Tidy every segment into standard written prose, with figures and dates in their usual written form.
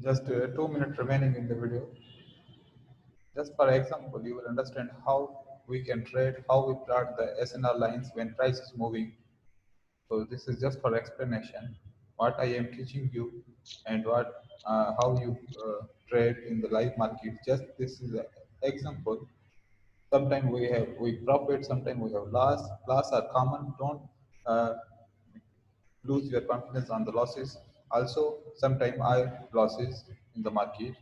Just 2 minutes remaining in the video. Just for example, you will understand how we can trade, how we plot the SNR lines when price is moving. So this is just for explanation. What I am teaching you and how you trade in the live market. Just this is an example. Sometimes we profit, sometimes we have loss. Loss are common. Don't uh, lose your confidence on the losses. Also, sometimes I losses in the market.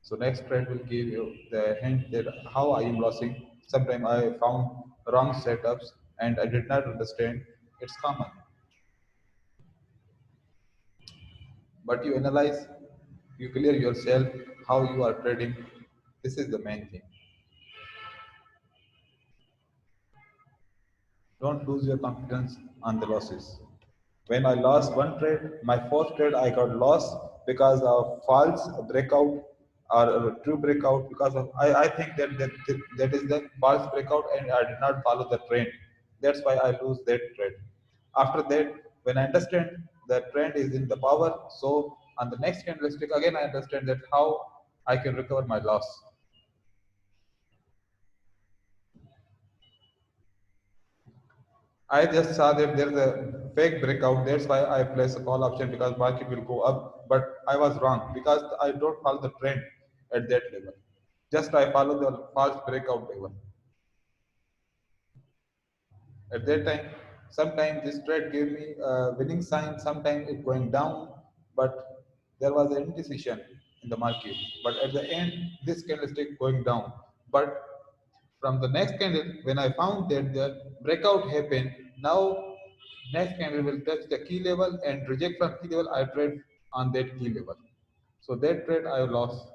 So next trade will give you the hint that how I am losing. Sometimes I found wrong setups and I did not understand. It's common. But you analyze, you clear yourself how you are trading. This is the main thing. Don't lose your confidence on the losses. When I lost one trade, my fourth trade I got lost because of false breakout or a true breakout. Because of I think that is the false breakout and I did not follow the trend. That's why I lose that trade. After that, when I understand the trend is in the power, so on the next candlestick again I understand that how I can recover my loss. I just saw that there's a fake breakout. That's why I placed a call option because market will go up. But I was wrong because I don't follow the trend at that level. Just I follow the false breakout level. At that time, sometimes this trade gave me a winning sign. Sometimes it going down, but there was an indecision in the market. But at the end, this candlestick going down. But from the next candle, when I found that the breakout happened, now next candle will touch the key level and reject from key level. I trade on that key level. So that trade I lost.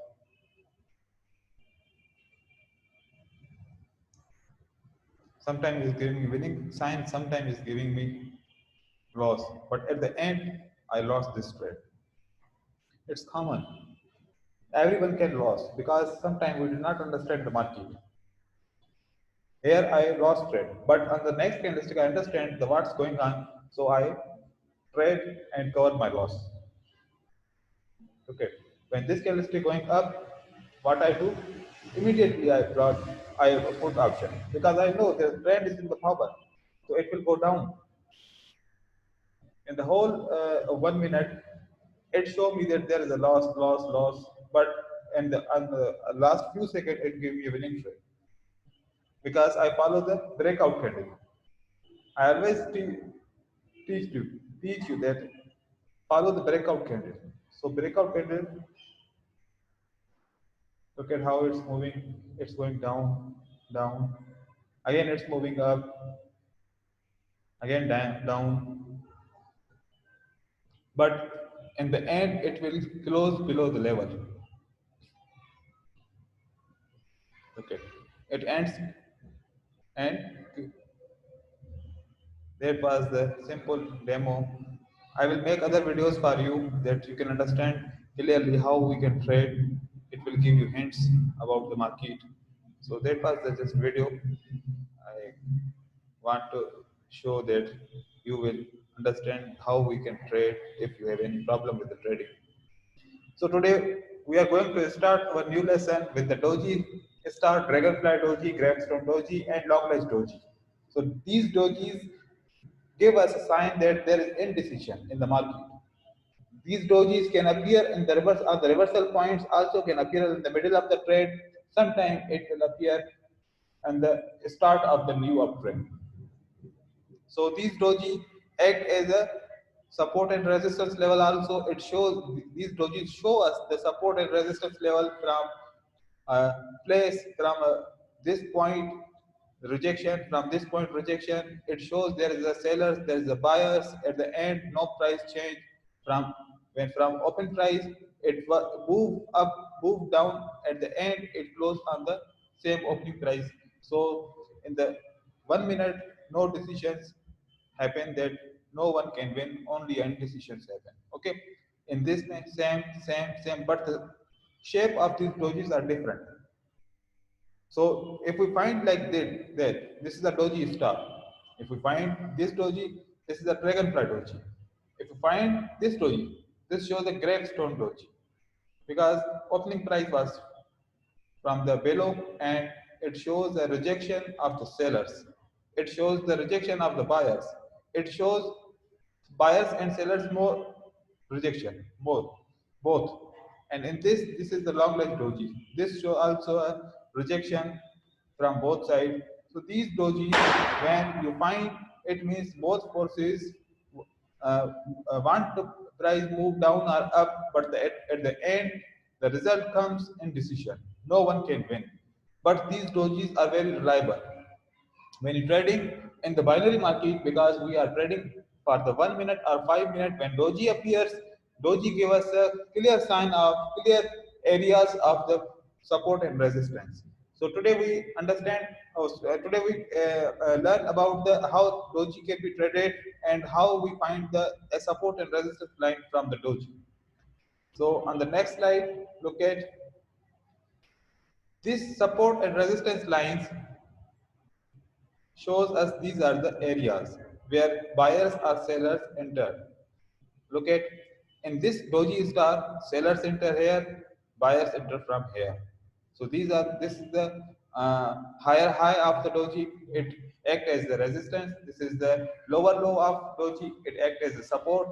Sometimes it's giving me winning sign, sometimes it's giving me loss. But at the end, I lost this trade. It's common. Everyone can lose because sometimes we do not understand the market. Here I lost trade, but on the next candlestick I understand the what's going on, so I trade and cover my loss. Okay. When this candlestick going up, what I do? Immediately I put option because I know the trend is in the power, so it will go down. In the whole 1 minute, it showed me that there is a loss, but on the last few seconds, it gave me a winning trade because I follow the breakout candle. I always teach you teach you that follow the breakout candle. So breakout candle, look at how it's moving. It's going down, down. Again, it's moving up. Again, down, down. But in the end, it will close below the level. Okay, it ends, and that was the simple demo. I will make other videos for you that you can understand clearly how we can trade. It will give you hints about the market. So that was the just video. I want to show that you will understand how we can trade if you have any problem with the trading. So today we are going to start our new lesson with the doji star, dragonfly doji, gravestone doji, and long ledge doji. So these dojis give us a sign that there is indecision in the market. These dojis can appear in the reverse, or the reversal points also can appear in the middle of the trade. Sometimes it will appear in the start of the new uptrend. So these doji act as a support and resistance level also. It shows these dojis show us the support and resistance level from place from this point rejection, from this point rejection. It shows there is a sellers, there is a buyers. At the end, no price change from when from open price it move up, move down. At the end, it closed on the same opening price. So in the 1 minute, no decisions happen, that no one can win, only indecisions happen. Okay, in this same, but the shape of these dojis are different. So if we find like that this is a doji star. If we find this doji, this is a dragonfly doji. If we find this doji, this shows a gravestone doji because opening price was from the below, and it shows the rejection of the sellers. It shows the rejection of the buyers. It shows buyers and sellers more rejection, both. And in this is the long leg doji. This show also a rejection from both sides. So these dojis, when you find, it means both forces uh, want to price move down or up, but at the end, the result comes in decision. No one can win. But these dojis are very reliable. When you're trading in the binary market, because we are trading for the 1 minute or 5 minute, when doji appears, doji give us a clear sign of clear areas of the support and resistance. So today we understand, today we learn about the how doji can be traded and how we find the a support and resistance line from the doji. So on the next slide, look at this support and resistance lines shows us these are the areas where buyers or sellers enter. Look at in this doji star, sellers enter here, buyers enter from here. So this is the higher high of the doji. It act as the resistance. This is the lower low of doji. It act as the support.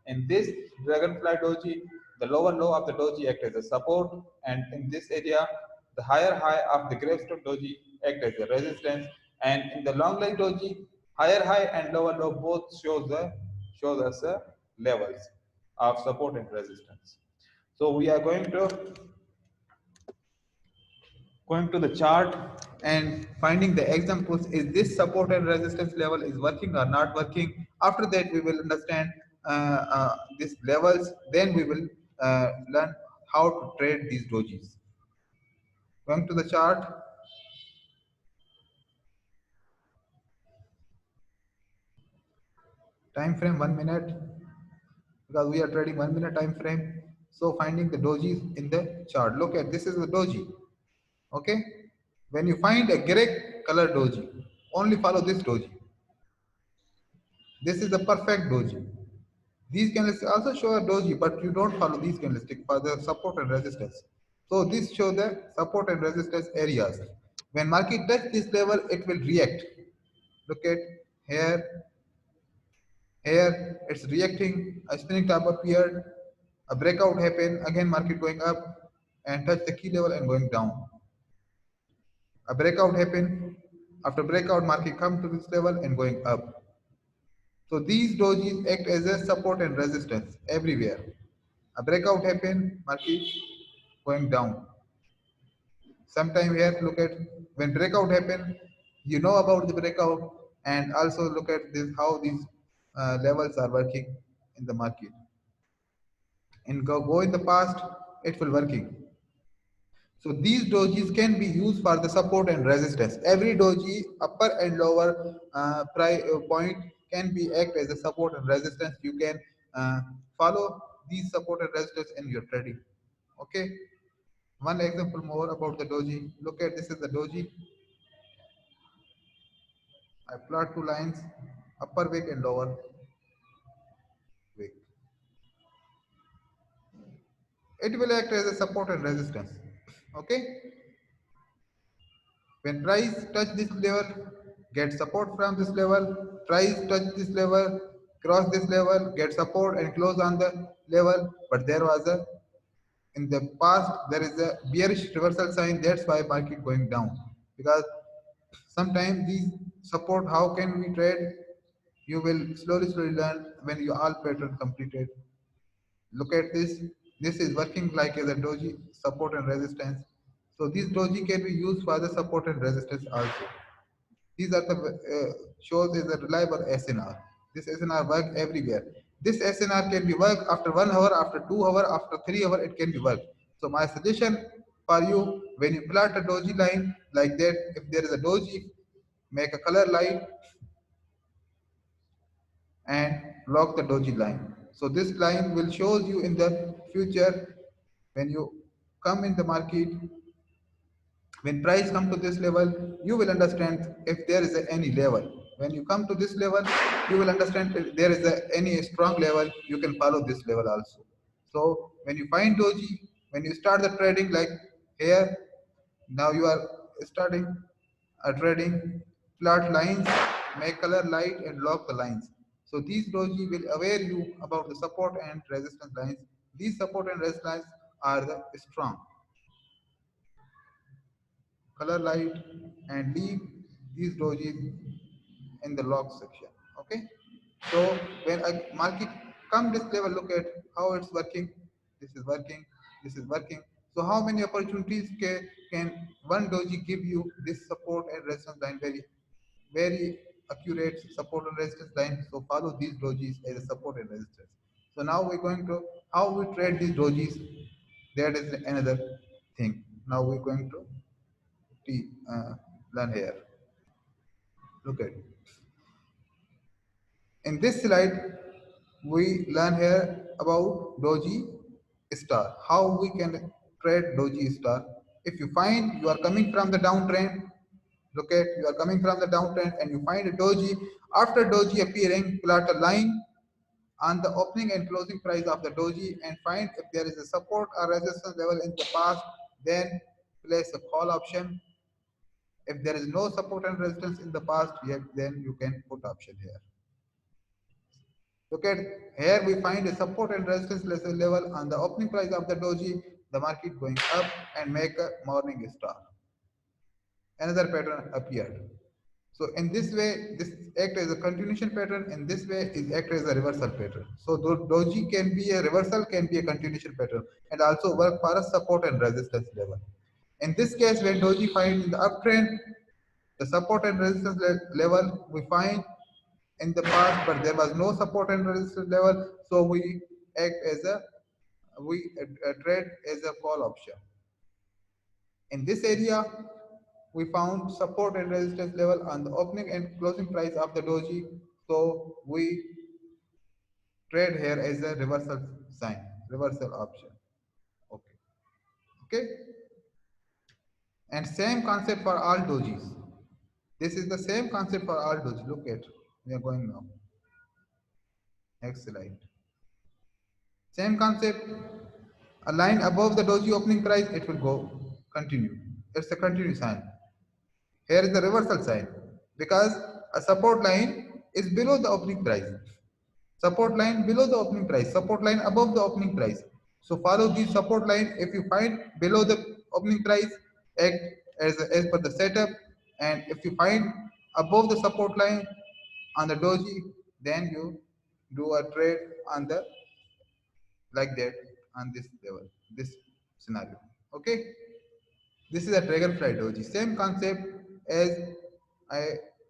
In this dragonfly doji, the lower low of the doji act as a support, and in this area, the higher high of the gravestone doji act as a resistance. And in the long line doji, higher high and lower low both shows us levels of support and resistance. So we are going to the chart and finding the examples. Is this support and resistance level is working or not working? After that, we will understand these levels, then we will learn how to trade these dojis. Going to the chart, time frame 1 minute, because we are trading 1 minute time frame. So finding the dojis in the chart. Look at this is the doji. Okay, when you find a gray color doji, only follow this doji. This is the perfect doji. These candlesticks also show a doji, but you don't follow these candlesticks for the support and resistance. So this show the support and resistance areas. When market touch this level, it will react. Look at here, here it's reacting. A spinning top appeared, a breakout happened. Again, market going up and touch the key level and going down. A breakout happened. After breakout, market come to this level and going up. So these dojis act as a support and resistance everywhere. A breakout happened, market going down. Sometime here, look at when breakout happen, you know about the breakout, and also look at this how these levels are working in the market. And go in the past, it will working. So these dojis can be used for the support and resistance. Every doji, upper and lower point, can be act as a support and resistance. You can follow these support and resistance in your trading. Okay. One example more about the doji. Look at this is the doji. I plot two lines, upper wick and lower wick. It will act as a support and resistance. Okay. When price touch this level, get support from this level. Price touch this level, cross this level, get support and close on the level. But there was a in the past there is a bearish reversal sign. That's why market going down, because sometimes these support. How can we trade? You will slowly learn when you all pattern completed. Look at this. This is working like as a doji support and resistance. So this doji can be used for the support and resistance also. These are the shows is a reliable SNR. This SNR work everywhere. This SNR can be worked after 1 hour, after 2 hour, after 3 hour. It can be worked. So my suggestion for you, when you plot a doji line like that, if there is a doji, make a color light and lock the doji line. So this line will show you in the future when you come in the market. When price come to this level, you will understand if there is any level. When you come to this level, you will understand if there is any strong level, you can follow this level also. So when you find doji, when you start the trading like here, now you are starting a trading, plot lines, make color light and lock the lines. So these doji will aware you about the support and resistance lines. These support and resistance lines are the strong. Color light and leave these dojis in the log section. Okay, so when a market come this level, look at how it's working. This is working, this is working. So how many opportunities can one doji give you this support and resistance line? Very accurate support and resistance line. So follow these dojis as a support and resistance. So now we're going to how we trade these dojis. That is another thing. Now we're going to learn here. Look at in this slide, we learn here about Doji Star. How we can trade Doji Star. If you find you are coming from the downtrend, look at you are coming from the downtrend and you find a Doji. After Doji appearing, plot a line on the opening and closing price of the Doji and find if there is a support or resistance level in the past. Then place a call option. If there is no support and resistance in the past, then you can put option here. Look at here we find a support and resistance level on the opening price of the doji, the market going up and make a morning star. Another pattern appeared. So in this way, this act as a continuation pattern. In this way, is act as a reversal pattern. So doji can be a reversal, can be a continuation pattern, and also work for a support and resistance level. In this case, when doji finds in the uptrend, the support and resistance level we find in the past, but there was no support and resistance level, so we act as a trade as a call option. In this area, we found support and resistance level on the opening and closing price of the doji, so we trade here as a reversal sign, reversal option. Okay, okay, and same concept for all dojis. This is the same concept for all doji. Look at, we are going now. Next slide. Same concept. A line above the doji opening price, it will go continue. It's a continue sign. Here is the reversal sign because a support line is below the opening price. Support line below the opening price. Support line above the opening price. So follow this support line. If you find below the opening price, act as per the setup. And if you find above the support line on the doji, then you do a trade on the like that on this level, this scenario. Okay, this is a dragonfly doji. Same concept as I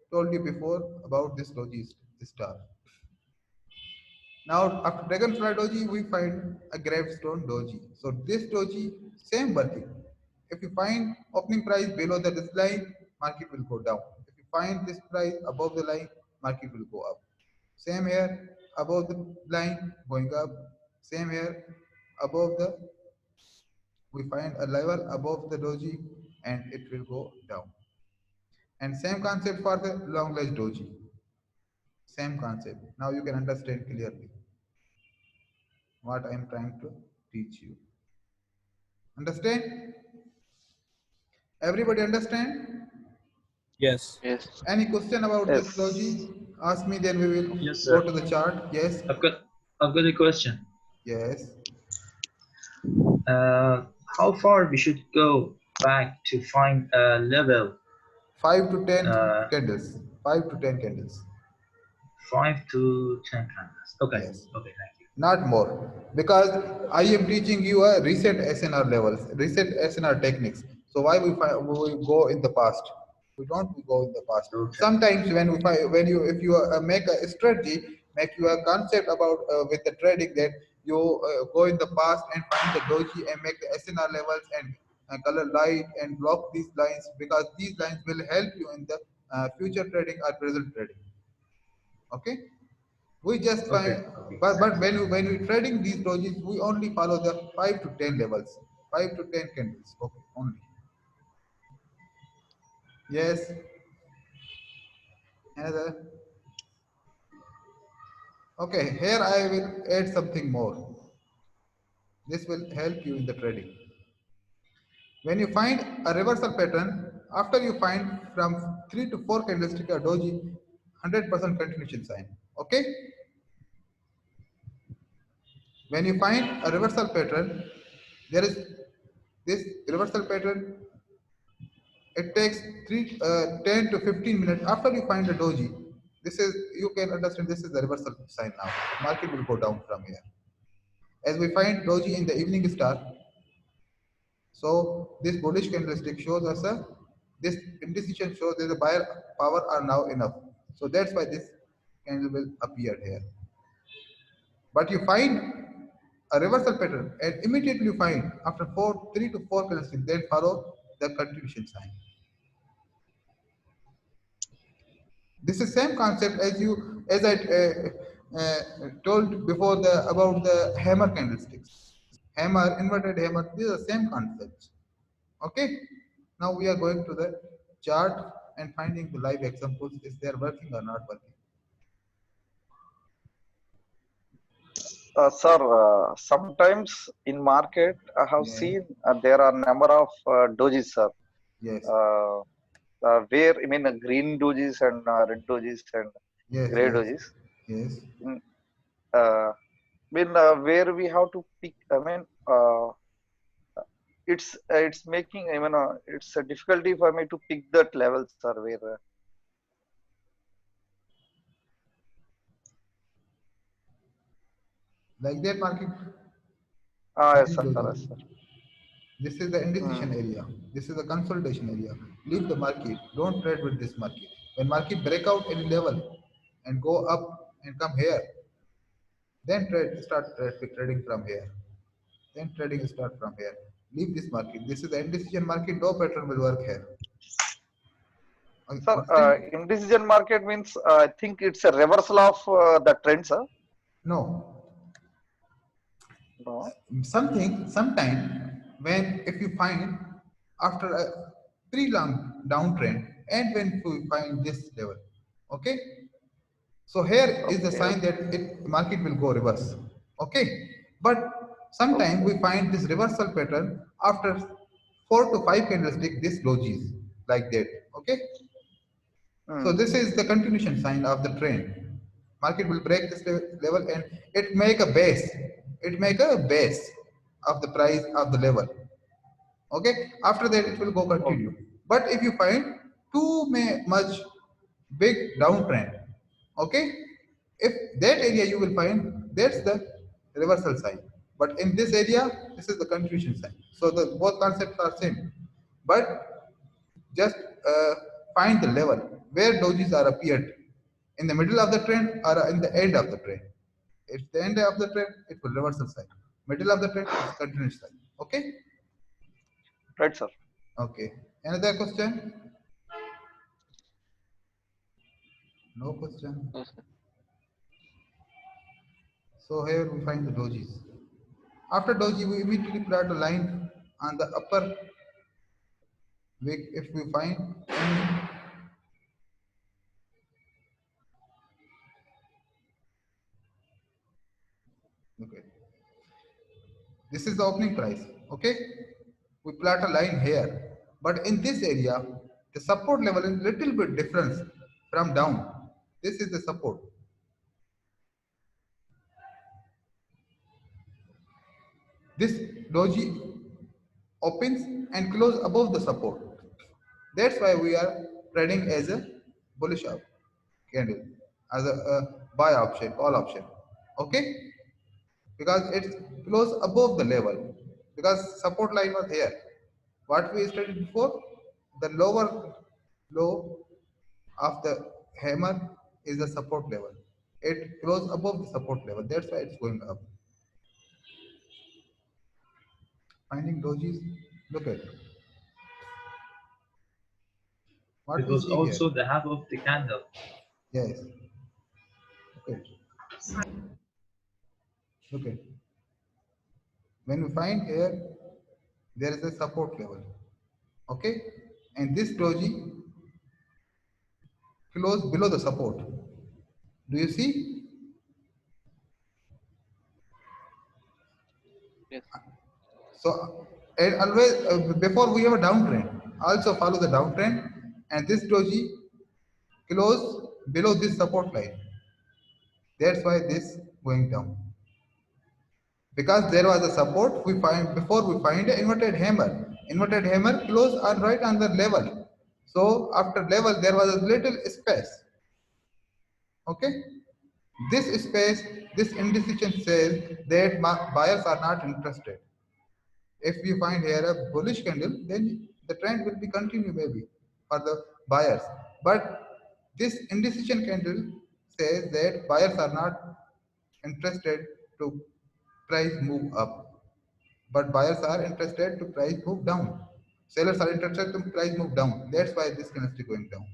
told you before about this doji star. Now after dragonfly doji, we find a gravestone doji. So this doji, same working. If you find opening price below this line, market will go down. If you find this price above the line, market will go up. Same here, above the line, going up. Same here, above the, we find a level above the doji and it will go down. And same concept for the long ledge doji. Same concept. Now you can understand clearly what I am trying to teach you. Understand? Everybody understand? Yes. Yes. Any question about Yes. this doji? Ask me, then we will Yes, go sir. to the chart. Yes? I've got a question. Yes. How far we should go back to find a level? 5 to 10 Uh, candles. 5 to 10 candles. 5 to 10 candles. Okay. Yes. Okay. Thank you. Not more. Because I am teaching you a recent SNR levels, recent SNR techniques. So why we go in the past? We don't go in the past. Okay. Sometimes when you if you make a strategy, make your concept about with the trading, that you go in the past and find the doji and make the SNR levels and color light and block these lines, because these lines will help you in the future trading or present trading. Okay. We just Okay. find, Okay. but when we trading these dojis, we only follow the 5 to 10 levels, 5 to 10 candles. Okay, only. Yes. Another. Okay, here I will add something more. This will help you in the trading. When you find a reversal pattern, after you find from 3 to 4 candlestick a doji, 100% continuation sign. Okay. When you find a reversal pattern, there is this reversal pattern. It takes 10 to 15 minutes after you find the doji. This is, you can understand, this is the reversal sign now. Market will go down from here. As we find doji in the evening star, so this bullish candlestick shows us this indecision shows that the buyer power are now enough. So that's why this candle will appear here. But you find a reversal pattern and immediately you find after 3 to 4 candlesticks, then follow the continuation sign. This is same concept as I told before about the hammer candlesticks. Hammer, inverted hammer, these are same concepts. Okay. Now we are going to the chart and finding the live examples, is they are working or not working. Sir, sometimes in market I have Yeah. seen there are number of dojis, sir. Yes. Where I mean green dojis and red dojis and Yes. gray Yes. dojis. Yes. I mean where we have to pick. I mean it's making. I mean it's a difficulty for me to pick that level, sir. Where Like that market. yes, Green sir. doji. Yes, sir. This is the indecision Hmm. area. This is the consolidation area. Leave the market. Don't trade with this market. When market break out any level, and go up and come here. Then trading from here. Then trading start from here. Leave this market. This is the indecision market. No pattern will work here. Sir, Understand? indecision market means I think it's a reversal of the trend, sir. No. No. Sometime when if you find after a pretty long downtrend and when you find this level, okay. So here is the Okay. sign that it market will go reverse, okay. But sometimes Okay. we find this reversal pattern after 4 to 5 candlestick this dojis like that, okay. So Hmm. this is the continuation sign of the trend. Market will break this level and it make a base. It make a base of the price of the level. Okay. After that, it will go Okay. continue. But if you find too much big downtrend, okay, if that area you will find that's the reversal sign. But in this area, this is the continuation sign. So the both concepts are same. But just find the level where dojis are appeared in the middle of the trend or in the end of the trend. If the end of the trend, it will reversal sign. Middle of the trend is continuous sign. Okay. Right, sir. Okay. Another question? No question. No, sir. So here we find the dojis. After doji, we immediately plot a line on the upper wick. If we find any, okay, this is the opening price. Okay, we plot a line here, but in this area, the support level is little bit difference from down. This is the support. This doji opens and close above the support. That's why we are trading as a bullish candle, as a buy option, call option. Okay, because it's close above the level. Because support line was here. What we studied before, the lower low of the hammer is the support level. It close above the support level. That's why it's going up. Finding dojis. Look at what It we was see here. also the half of the candle. Yes. Okay. Look at. When we find here, there is a support level. Okay. And this doji close below the support. Do you see? Yes. So and always before we have a downtrend, also follow the downtrend, and this doji close below this support line. That's why this going down. Because there was a support, we find before we find an inverted hammer. Inverted hammer close on right on the level. So after level there was a little space. Okay. This space, this indecision says that buyers are not interested. If we find here a bullish candle, then the trend will be continue maybe for the buyers. But this indecision candle says that buyers are not interested to price move up, but buyers are interested to price move down. Sellers are interested to price move down. That's why this candle is going down.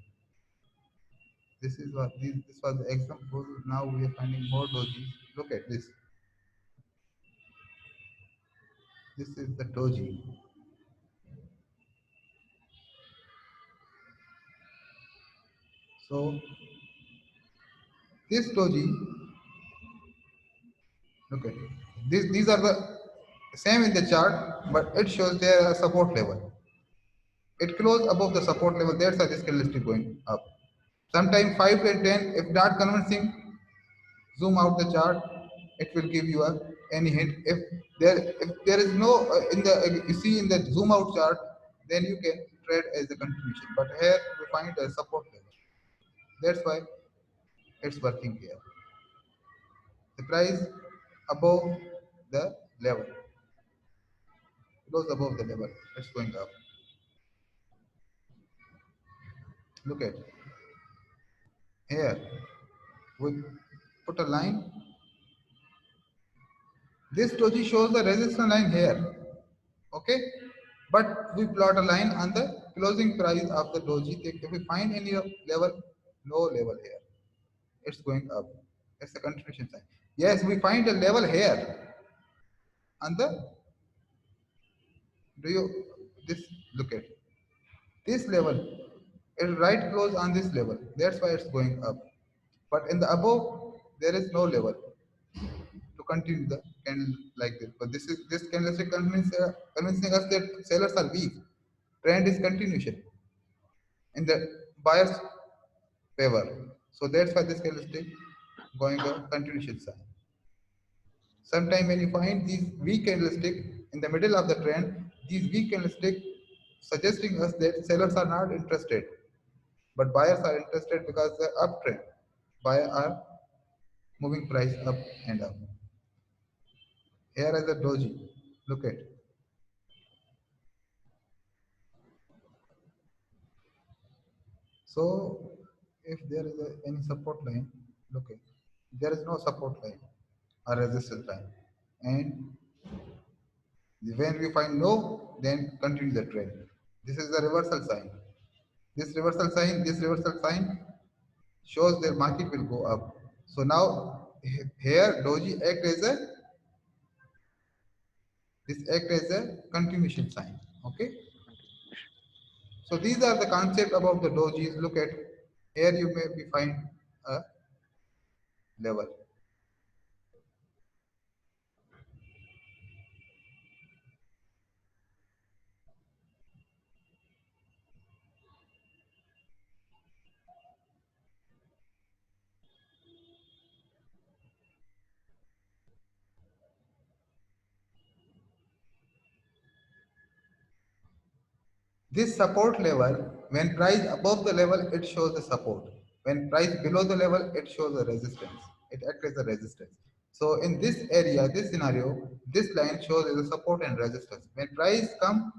This is what this was the example. Now we are finding more dojis. Look at this. This is the doji. So this doji, look at it. These are the same in the chart, but it shows their support level. It closed above the support level. That's why this candle is going up. Sometime 5 and 10, if not convincing, zoom out the chart. It will give you any hint. If there is no in the you see in the zoom out chart, then you can trade as a continuation. But here we find a support level. That's why it's working here. The price above the level, goes above the level. It's going up. Look at here. We put a line. This doji shows the resistance line here. Okay, but we plot a line on the closing price of the doji. If we find any level, no level here, it's going up. It's a continuation sign. Yes, we find a level here on the, do you, this, look at this level, it's right close on this level, that's why it's going up. But in the above there is no level to continue the candle like this. But this candlestick convincing us that sellers are weak. Trend is continuation in the buyer's favor. So that's why this candlestick going a continuation sign. Sometime when you find these weak candlestick in the middle of the trend, these weak candlestick suggesting us that sellers are not interested, but buyers are interested because the uptrend. Buyers are moving price up and up. Here is the doji. Look at. So if there is any support line, look at. There is no support line or resistance line, and when we find no, then continue the trend. This is the reversal sign. This reversal sign shows their market will go up. So now here doji act as a, this act as a continuation sign. Okay. So these are the concept about the dojis. Look at here, you may be find a level. This support level, when price above the level, it shows the support. When price below the level, it shows the resistance. It acts as a resistance. So in this area, this scenario, this line shows as a support and resistance. When price come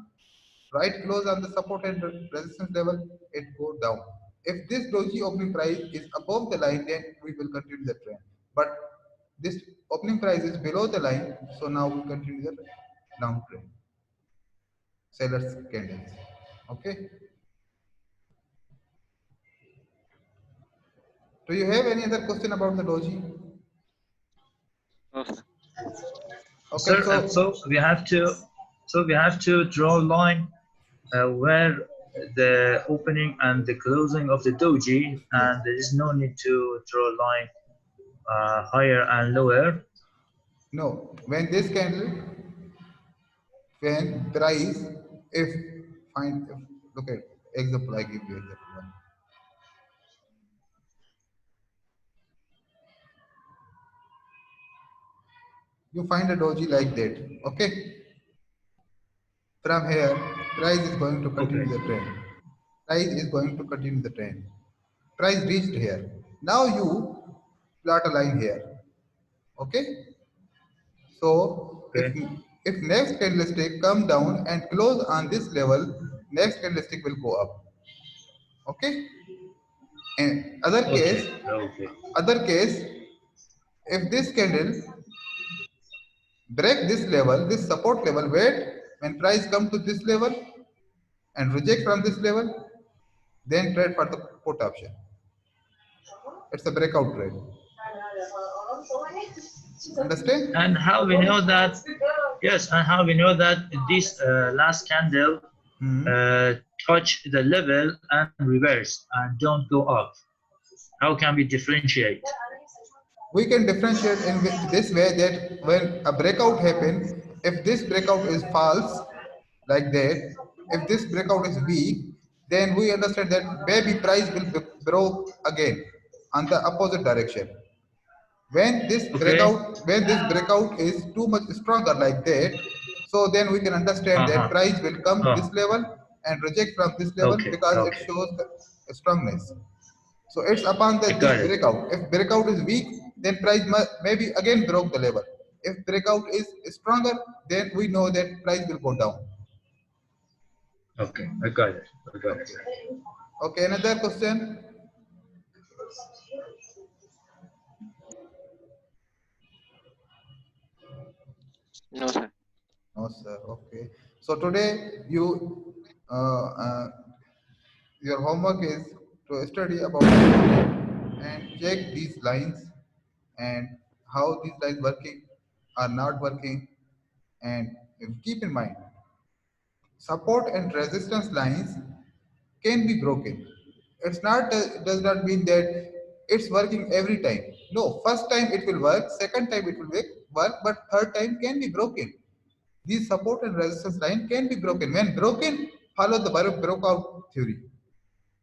right close on the support and resistance level, it go down. If this doji opening price is above the line, then we will continue the trend. But this opening price is below the line, so now we continue the downtrend. Sellers candles. Okay. Do you have any other question about the doji? No, sir. Okay, Sir, so we have to draw a line where the opening and the closing of the doji, and there is no need to draw a line higher and lower. no, when this candle, when price, if find, if, look at example, I give you example one. You find a doji like that, okay? From here, price is going to continue Okay. the trend. Price is going to continue the trend. Price reached here. Now you plot a line here, okay? So Okay. if next candlestick come down and close on this level, next candlestick will go up. Okay? And Okay. other case, if this candle break this level, this support level, wait, when price come to this level and reject from this level, then trade for the put option. It's a breakout trade. Understand? And how we know that? Yes, and how we know that this last candle touch the level and reverse and don't go up? How can we differentiate? We can differentiate in this way that when a breakout happens, if this breakout is false, like that, if this breakout is weak, then we understand that maybe price will broke again on the opposite direction. When this Okay. breakout is too much stronger like that, so then we can understand that price will come Oh, this level and reject from this level okay. because it Okay. shows the strongness. So it's upon I this got it. breakout. If breakout is weak, then price maybe again broke the level. If breakout is stronger, then we know that price will go down. Okay. I got it. I got it. Okay. Okay, another question. No, sir. No, sir. Okay. So today you uh, uh, your homework is to study about and check these lines and how these lines working are not working, and keep in mind support and resistance lines can be broken. It's not does not mean that it's working every time. No, first time it will work, second time it will work, but third time can be broken. These support and resistance line can be broken. When broken, follow the broke out theory.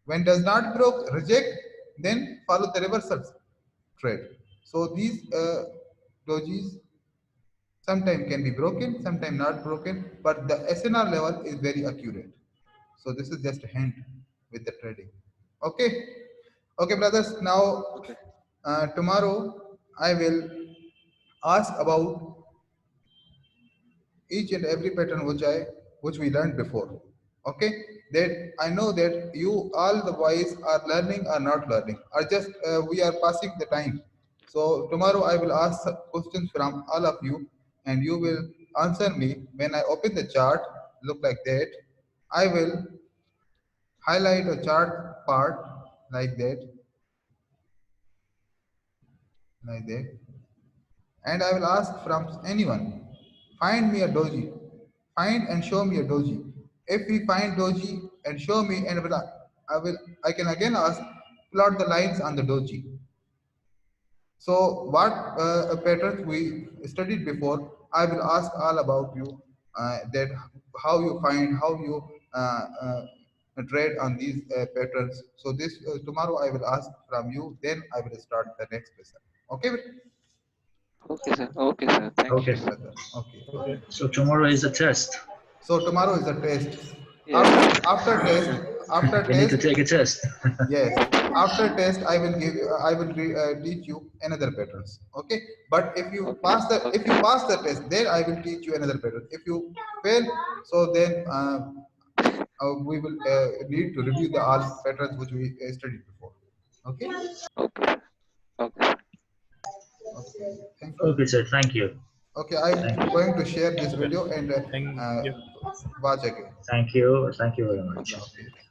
When does not broke, reject, then follow the reversal trade. So these dojis sometimes can be broken, sometimes not broken, but the SNR level is very accurate. So this is just a hint with the trading. Okay, okay, brothers. Now Okay. tomorrow I will ask about each and every pattern which we learned before. Okay, that I know that you all the boys are learning or not learning or just we are passing the time. So tomorrow I will ask some questions from all of you and you will answer me. When I open the chart, look like that, I will highlight a chart part like that, like that, and I will ask from anyone, find me a doji, find and show me a doji. If we find doji and show me, and I can again ask, plot the lines on the doji. So what patterns we studied before, I will ask all about you that how you find, how you trade on these patterns. So this tomorrow I will ask from you, then I will start the next lesson. Okay, Okay, sir. Okay, sir. Thank Okay. you. okay, brother. Okay. Okay. So tomorrow is a test. So tomorrow is a test. Yes. After We need to test, take a test. yes. After test, I will give you. I will teach you another patterns. Okay. But if you Okay. pass the Okay. test, then I will teach you another pattern. If you fail, so then we will need to review the all patterns which we studied before. Okay. Okay. Okay. Okay. Thank you. Okay, sir. Thank you. Okay. I'm Thank you. going to share this Okay. video and Thank you. watch again. Thank you. Thank you very much. Okay. Okay.